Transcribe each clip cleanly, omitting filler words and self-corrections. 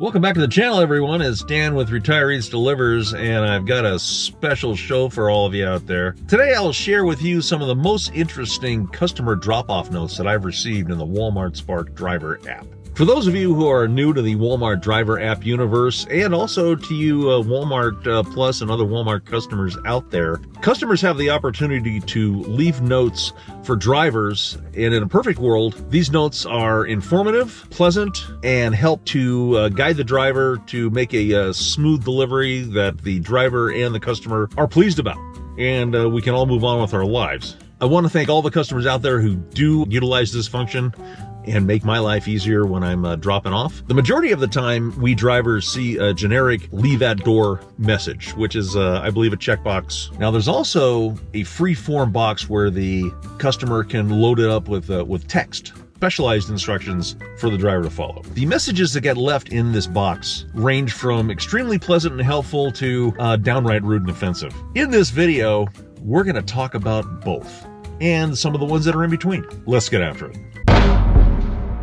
Welcome back to the channel, everyone. It's Dan with Retirees Delivers, and I've got a special show for all of you out there. Today, I'll share with you some of the most interesting customer drop-off notes that I've received in the Walmart Spark Driver app. For those of you who are new to the Walmart Driver app universe, and also to you Walmart Plus and other Walmart customers out there, customers have the opportunity to leave notes for drivers, and in a perfect world, these notes are informative, pleasant, and help to guide the driver to make a smooth delivery that the driver and the customer are pleased about, and we can all move on with our lives. I want to thank all the customers out there who do utilize this function and make my life easier when I'm dropping off. The majority of the time, we drivers see a generic leave at door message, which is, I believe, a checkbox. Now, there's also a free form box where the customer can load it up with text, specialized instructions for the driver to follow. The messages that get left in this box range from extremely pleasant and helpful to downright rude and offensive. In this video, we're going to talk about both and some of the ones that are in between. Let's get after it.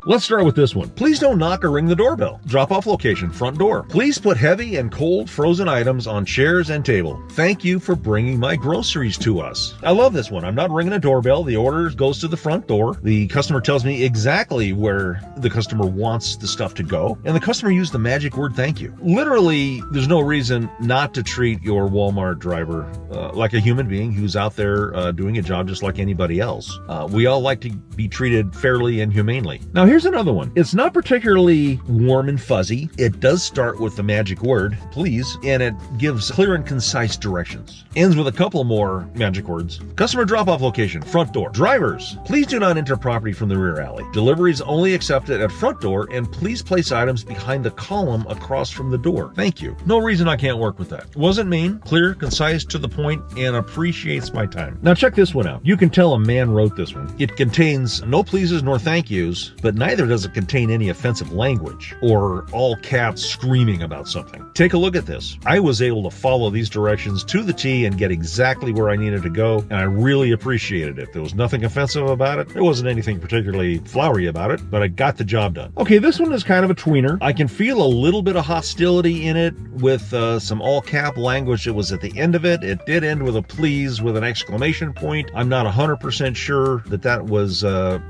Let's start with this one. Please don't knock or ring the doorbell. Drop-off location, front door. Please put heavy and cold frozen items on chairs and table. Thank you for bringing my groceries to us. I love this one. I'm not ringing a doorbell. The order goes to the front door. The customer tells me exactly where the customer wants the stuff to go, and the customer used the magic word, thank you. Literally, there's no reason not to treat your Walmart driver like a human being who's out there doing a job just like anybody else. We all like to be treated fairly and humanely. Now, here's another one. It's not particularly warm and fuzzy. It does start with the magic word, please, and it gives clear and concise directions. Ends with a couple more magic words. Customer drop-off location, front door. Drivers, please do not enter property from the rear alley. Deliveries only accepted at front door, and please place items behind the column across from the door. Thank you. No reason I can't work with that. Wasn't mean, clear, concise, to the point, and appreciates my time. Now check this one out. You can tell a man wrote this one. It contains no pleases nor thank yous, but neither does it contain any offensive language or all caps screaming about something. Take a look at this. I was able to follow these directions to the T and get exactly where I needed to go, and I really appreciated it. There was nothing offensive about it. There wasn't anything particularly flowery about it, but I got the job done. Okay, this one is kind of a tweener. I can feel a little bit of hostility in it with some all cap language that was at the end of it. It did end with a please with an exclamation point. I'm not 100% sure that was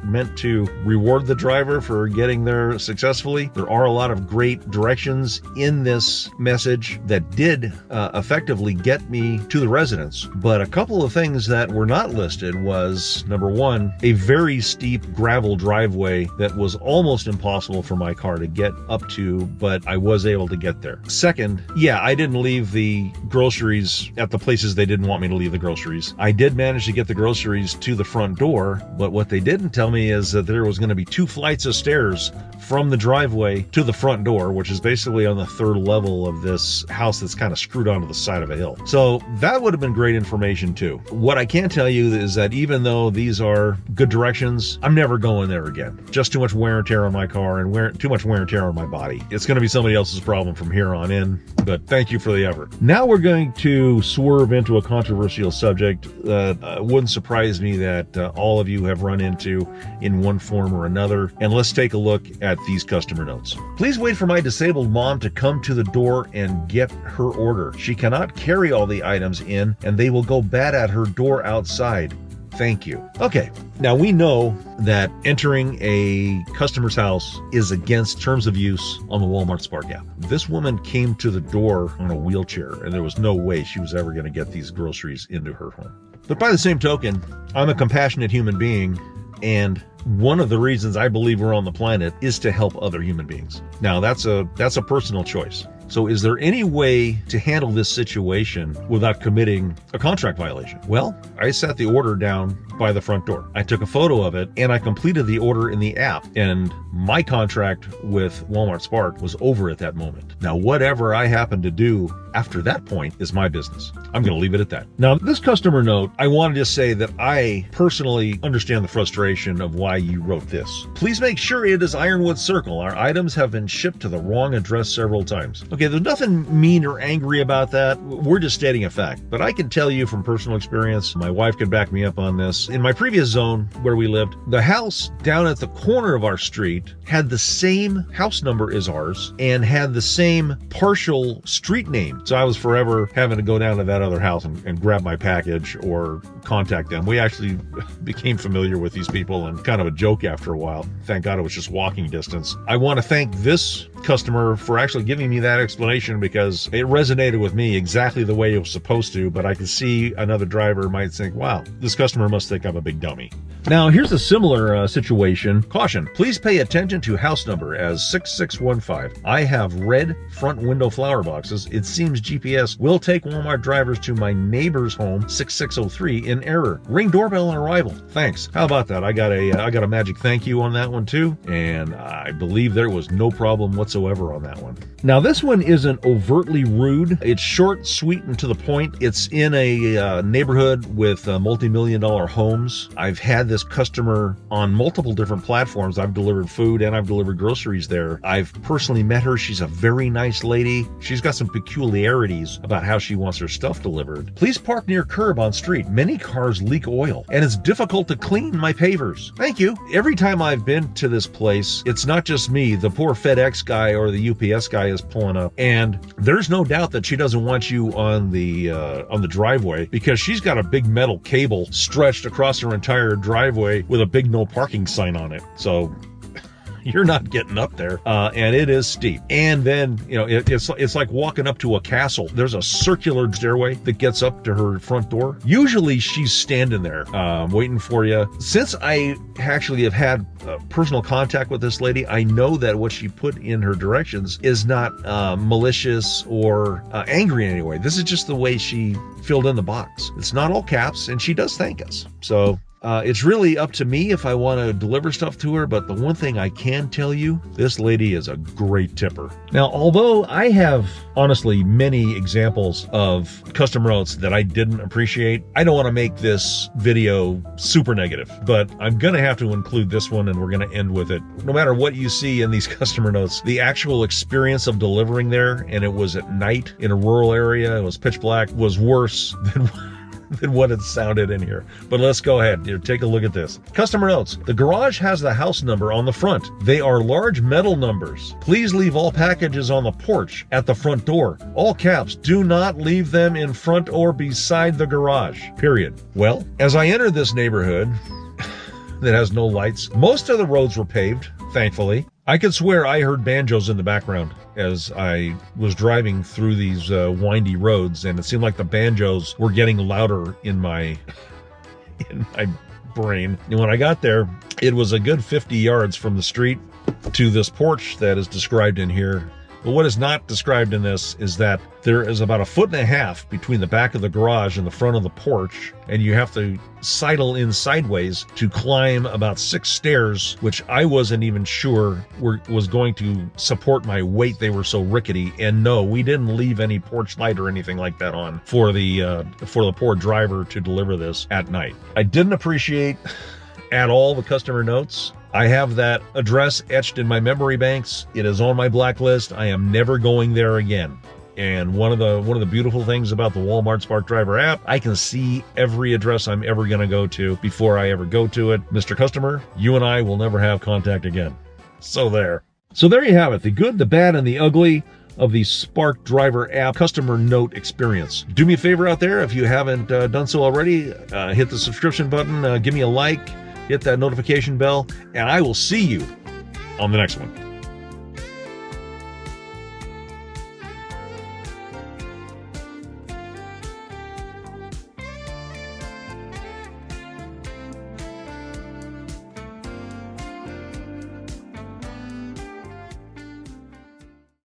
meant to reward the driver for getting there successfully. There are a lot of great directions in this message that did effectively get me to the residence, but a couple of things that were not listed was, number one, a very steep gravel driveway that was almost impossible for my car to get up to, but I was able to get there. Second, yeah, I didn't leave the groceries at the places they didn't want me to leave the groceries. I did manage to get the groceries to the front door, but what they didn't tell me is that there was going to be 2 flights of stairs from the driveway to the front door, which is basically on the 3rd level of this house that's kind of screwed onto the side of a hill. So that would have been great information too. What I can tell you is that even though these are good directions, I'm never going there again. Just too much wear and tear on my car and too much wear and tear on my body. It's going to be somebody else's problem from here on in, but thank you for the effort. Now we're going to swerve into a controversial subject that wouldn't surprise me that all of you have run into in one form or another. And let's take a look at these customer notes. Please wait for my disabled mom to come to the door and get her order. She cannot carry all the items in, and they will go bad at her door outside. Thank you. Okay, now we know that entering a customer's house is against terms of use on the Walmart Spark app. This woman came to the door on a wheelchair, and there was no way she was ever going to get these groceries into her home. But by the same token, I'm a compassionate human being, and one of the reasons I believe we're on the planet is to help other human beings. Now, that's a personal choice. So is there any way to handle this situation without committing a contract violation? Well, I set the order down by the front door. I took a photo of it, and I completed the order in the app, and my contract with Walmart Spark was over at that moment. Now, whatever I happen to do After that point is my business. I'm going to leave it at that. Now, this customer note, I wanted to say that I personally understand the frustration of why you wrote this. Please make sure it is Ironwood Circle. Our items have been shipped to the wrong address several times. Okay, there's nothing mean or angry about that. We're just stating a fact. But I can tell you from personal experience, my wife could back me up on this. In my previous zone where we lived, the house down at the corner of our street had the same house number as ours and had the same partial street name. So I was forever having to go down to that other house and grab my package or contact them. We actually became familiar with these people and kind of a joke after a while. Thank God it was just walking distance. I want to thank this customer for actually giving me that explanation because it resonated with me exactly the way it was supposed to, but I can see another driver might think, wow, this customer must think I'm a big dummy. Now, here's a similar situation. Caution, please pay attention to house number as 6615. I have red front window flower boxes. It seems GPS will take Walmart drivers to my neighbor's home, 6603, in error. Ring doorbell on arrival. Thanks. How about that? I got a magic thank you on that one too, and I believe there was no problem whatsoever on that one. Now, this one isn't overtly rude. It's short, sweet, and to the point. It's in a neighborhood with multi-million-dollar homes. I've had this customer on multiple different platforms. I've delivered food and I've delivered groceries there. I've personally met her. She's a very nice lady. She's got some peculiarities about how she wants her stuff delivered. Please park near curb on street. Many cars leak oil and it's difficult to clean my pavers. Thank you. Every time I've been to this place, it's not just me. The poor FedEx guy or the UPS guy is pulling up, and there's no doubt that she doesn't want you on the driveway because she's got a big metal cable stretched across her entire driveway with a big no parking sign on it. So you're not getting up there, and it is steep. And then, it's like walking up to a castle. There's a circular stairway that gets up to her front door. Usually she's standing there waiting for you. Since I actually have had personal contact with this lady, I know that what she put in her directions is not malicious or angry in any way. This is just the way she filled in the box. It's not all caps, and she does thank us. So it's really up to me if I want to deliver stuff to her, but the one thing I can tell you, this lady is a great tipper. Now, although I have, honestly, many examples of customer notes that I didn't appreciate, I don't want to make this video super negative, but I'm going to have to include this one, and we're going to end with it. No matter what you see in these customer notes, the actual experience of delivering there, and it was at night in a rural area, it was pitch black, was worse than what it sounded in here. But let's go ahead. Here, take a look at this. Customer notes. The garage has the house number on the front. They are large metal numbers. Please leave all packages on the porch at the front door. All caps. Do not leave them in front or beside the garage. Period. Well, as I entered this neighborhood that has no lights, most of the roads were paved, thankfully. I could swear I heard banjos in the background as I was driving through these windy roads, and it seemed like the banjos were getting louder in my brain. And when I got there, it was a good 50 yards from the street to this porch that is described in here. But what is not described in this is that there is about 1.5 feet between the back of the garage and the front of the porch, and you have to sidle in sideways to climb about 6 stairs, which I wasn't even sure was going to support my weight. They were so rickety. And no, we didn't leave any porch light or anything like that on for the poor driver to deliver this at night. I didn't appreciate at all the customer notes. I have that address etched in my memory banks. It is on my blacklist. I am never going there again. And one of the beautiful things about the Walmart Spark Driver app, I can see every address I'm ever going to go to before I ever go to it. Mr. Customer, you and I will never have contact again. So there you have it. The good, the bad, and the ugly of the Spark Driver app customer note experience. Do me a favor out there, if you haven't done so already, hit the subscription button, give me a like, hit that notification bell, and I will see you on the next one.